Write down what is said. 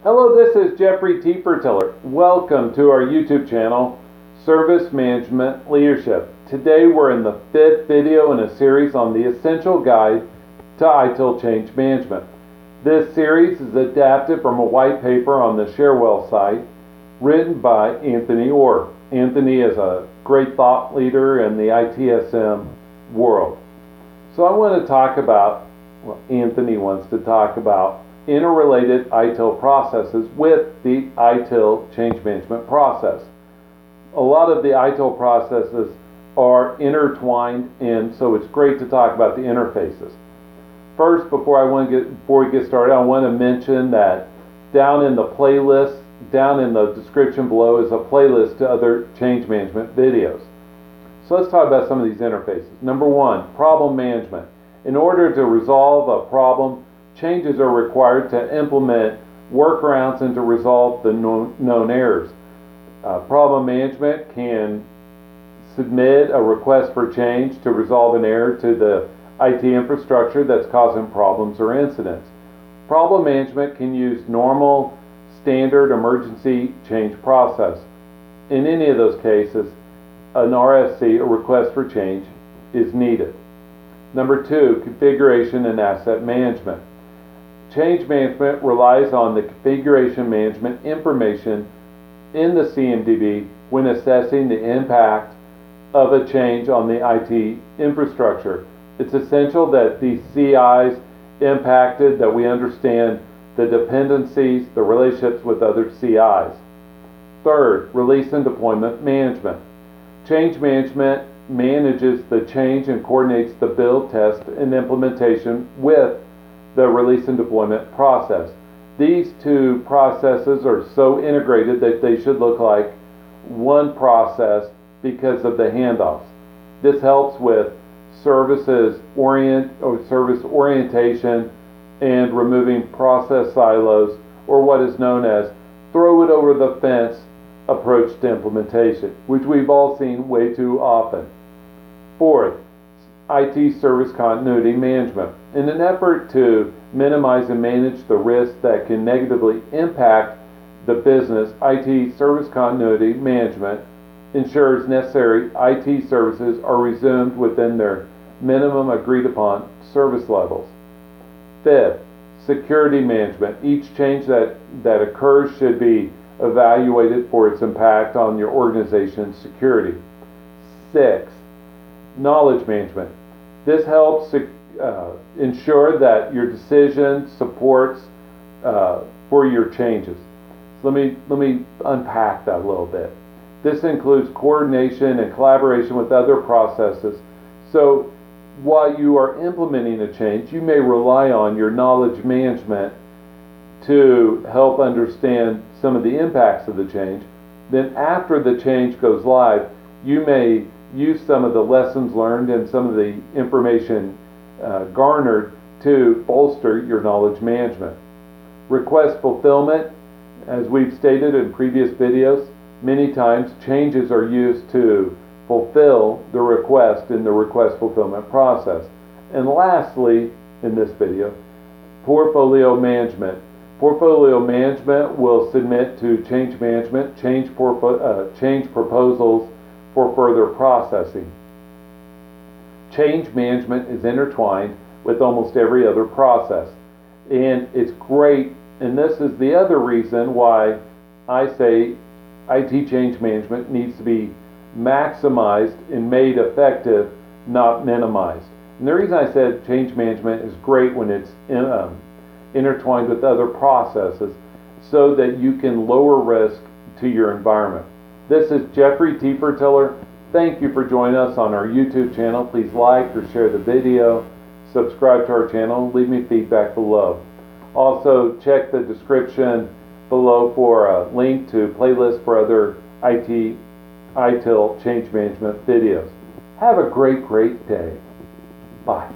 Hello, this is Jeffrey T. Fertiller. Welcome to our YouTube channel, Service Management Leadership. Today we're in the 5th video in a series on the Essential Guide to ITIL Change Management. This series is adapted from a white paper on the Sharewell site written by Anthony Orr. Anthony is a great thought leader in the ITSM world. So I want to talk about, Anthony wants to talk about interrelated ITIL processes with the ITIL change management process. A lot of the ITIL processes are intertwined, and so it's great to talk about the interfaces. First, before we get started, I want to mention that down in the playlist, down in the description below, is a playlist to other change management videos. So let's talk about some of these interfaces. Number one, problem management. In order to resolve a problem, changes are required to implement workarounds and to resolve the known errors. Problem management can submit a request for change to resolve an error to the IT infrastructure that's causing problems or incidents. Problem management can use normal, standard emergency change process. In any of those cases, an RFC, a request for change, is needed. Number two, configuration and asset management. Change management relies on the configuration management information in the CMDB when assessing the impact of a change on the IT infrastructure. It's essential that these CIs impacted, that we understand the dependencies, the relationships with other CIs. Third, release and deployment management. Change management manages the change and coordinates the build, test, and implementation with the release and deployment process. These two processes are so integrated that they should look like one process because of the handoffs. This helps with service orientation and removing process silos, or what is known as throw it over the fence approach to implementation, which we've all seen way too often. Fourth, IT service continuity management. In an effort to minimize and manage the risks that can negatively impact the business, IT service continuity management ensures necessary IT services are resumed within their minimum agreed upon service levels. Fifth, security management. Each change that occurs should be evaluated for its impact on your organization's security. Six, knowledge management. This helps ensure that your decision supports for your changes. So let me unpack that a little bit. This includes coordination and collaboration with other processes. So while you are implementing a change, you may rely on your knowledge management to help understand some of the impacts of the change. Then after the change goes live, you may use some of the lessons learned and some of the information garnered to bolster your knowledge management. Request fulfillment. As we've stated in previous videos, many times changes are used to fulfill the request in the request fulfillment process. And lastly, in this video, portfolio management. Portfolio management will submit to change management change proposals for further processing. Change management is intertwined with almost every other process, and it's great, and this is the other reason why I say IT change management needs to be maximized and made effective, not minimized. And the reason I said change management is great when it's intertwined with other processes so that you can lower risk to your environment. This is Jeffrey T. Fertiller. Thank you for joining us on our YouTube channel. Please like or share the video, subscribe to our channel, leave me feedback below. Also, check the description below for a link to playlists for other ITIL change management videos. Have a great day. Bye.